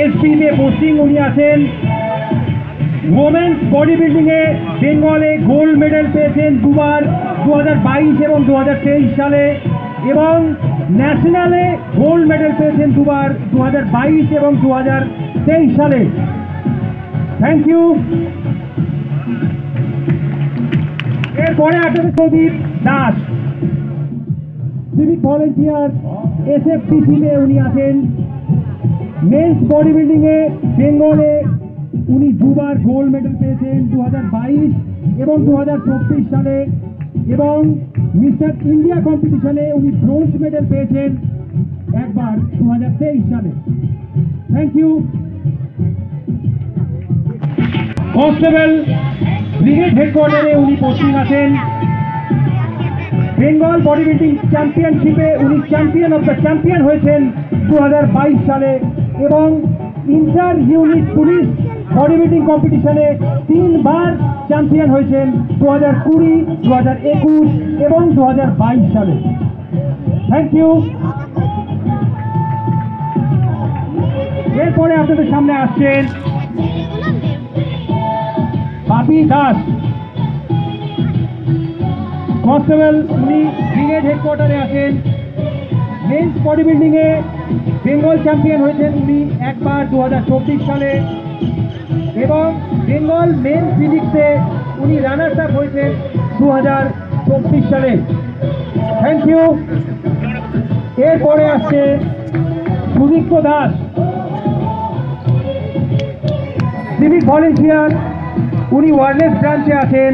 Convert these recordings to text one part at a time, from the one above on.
এসপিতে posting উনি আছেন। Women's body বিল্ডিংয়ে বেঙ্গলে গোল্ড মেডেল পেয়েছেন দুবার, 2022 এবং 2023 সালে, এবং ন্যাশনালে গোল্ড মেডেল পেয়েছেন দুবার, 2022 এবং 2023 সালে। Thank you. এরপরে আপনাদের প্রদীপ দাস, সিভিক ভলেন্টিয়ার, এসএফটিসিতে উনি আছেন। মেন্স বডি বিল্ডিংয়ে বেঙ্গলে উনি দুবার গোল্ড মেডেল পেয়েছেন, 2022 এবং 2024 সালে, এবং মিস্টার ইন্ডিয়া কম্পিটিশনে উনি ব্রোঞ্জ মেডেল পেয়েছেন একবার, 2023 সালে। Thank you. কনস্টেবল ব্রিগেড হেডকোয়ার্টারে উনি পোস্টিং আছেন। বেঙ্গল বডি বিল্ডিং চ্যাম্পিয়নশিপে উনি চ্যাম্পিয়ন অফ দ্য চ্যাম্পিয়ন হয়েছেন 2022 সালে, এবং inter unit police body building কম্পিটিশনে 3 বার চ্যাম্পিয়ন হয়েছেন, 2020, 2021 এবং 2022 সালে। Thank you. এরপরে আপনাদের সামনে আসছেন বাপি দাস, কনস্টেবল, উনি ব্রিগেড হেডকোয়ার্টারে আছেন। মেন্স বডি বিল্ডিংয়ে বেঙ্গল চ্যাম্পিয়ন হয়েছেন উনি একবার, 2024 সালে, এবং বেঙ্গল মেন ফিজিক্সে উনি রানার্স আপ হয়েছেন 2024 সালে। Thank you. এরপরে আসছে সুদীপ্ত দাস, সিভিক ভলেন্টিয়ার, উনি ওয়ারলেস ব্রাঞ্চে আছেন।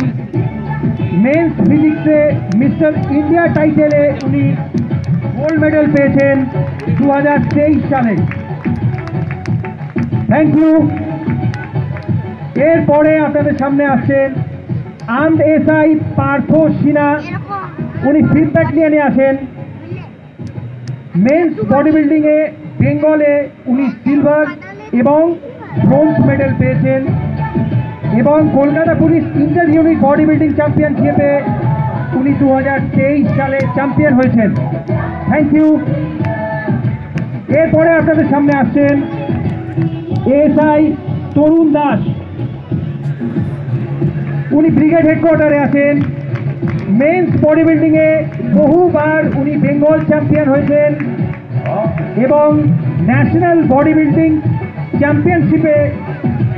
মেন্স ফিজিক্সে মিস্টার ইন্ডিয়া টাইটেলে উনি গোল্ড মেডেল পেয়েছেন 2023 সালে। Thank you. এরপরে আপনাদের সামনে আসছেন আর্মড এসআই পার্থ সিনহা, উনি ফিডব্যাক নিয়ে আসেন। মেন্স বডি বিল্ডিংয়ে বেঙ্গলে উনি সিলভার এবং ব্রোঞ্জ মেডেল পেয়েছেন, এবং Kolkata police inter unit body building চ্যাম্পিয়নশিপে উনি 2023 সালে চ্যাম্পিয়ন হয়েছেন। Thank you. এরপরে আপনাদের সামনে আসছেন এসআই তরুণ দাস, উনি ব্রিগেড হেডকোয়ার্টারে আছেন। মেন্স বডি বিল্ডিংয়ে বহুবার উনি বেঙ্গল চ্যাম্পিয়ন হয়েছেন, এবং ন্যাশনাল বডি বিল্ডিং চ্যাম্পিয়নশিপে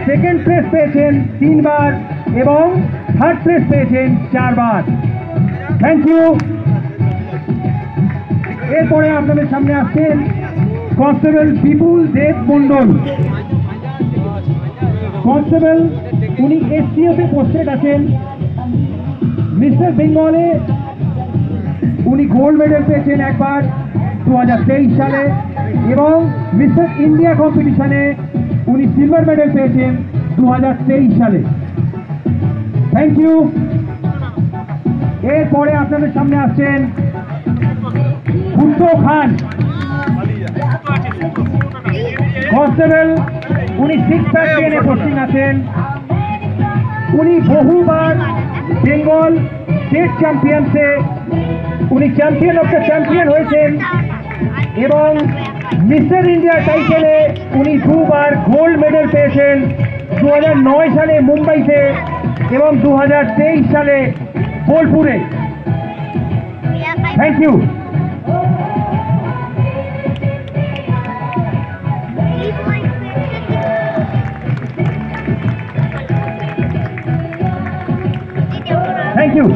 সেকেন্ড প্লেস পেয়েছেন 3 বার, এবং থার্ড প্লেস পেয়েছেন 4 বার। Thank you. এরপরে আপনাদের সামনে আসছেন কনস্টেবল বিপুল দেব মন্ডল, কনস্টেবল, উনি এসটিওতে পোস্টেড আছেন। মিস্টার বেঙ্গলে উনি গোল্ড মেডেল পেয়েছেন একবার, 2023 সালে, এবং মিস্টার ইন্ডিয়া কম্পিটিশনে উনি সিলভার মেডেল পেয়েছেন 2023 সালে। Thank you. এরপরে আপনাদের সামনে আসছেন খুদ্দো খান, কনস্টেবল, উনি 6 ব্যাটালিয়নে পোস্টিং আছেন। উনি বহুবার বেঙ্গল স্টেট চ্যাম্পিয়নশিপে উনি চ্যাম্পিয়ন অফ দ্য চ্যাম্পিয়ন হয়েছেন, এবং মিস্টার ইন্ডিয়া টাইটেলে উনি 2 বার গোল্ড মেডেল পেয়েছেন, 2009 সালে মুম্বাইতে এবং 2023 সালে বোলপুরে। Thank you. Thank you.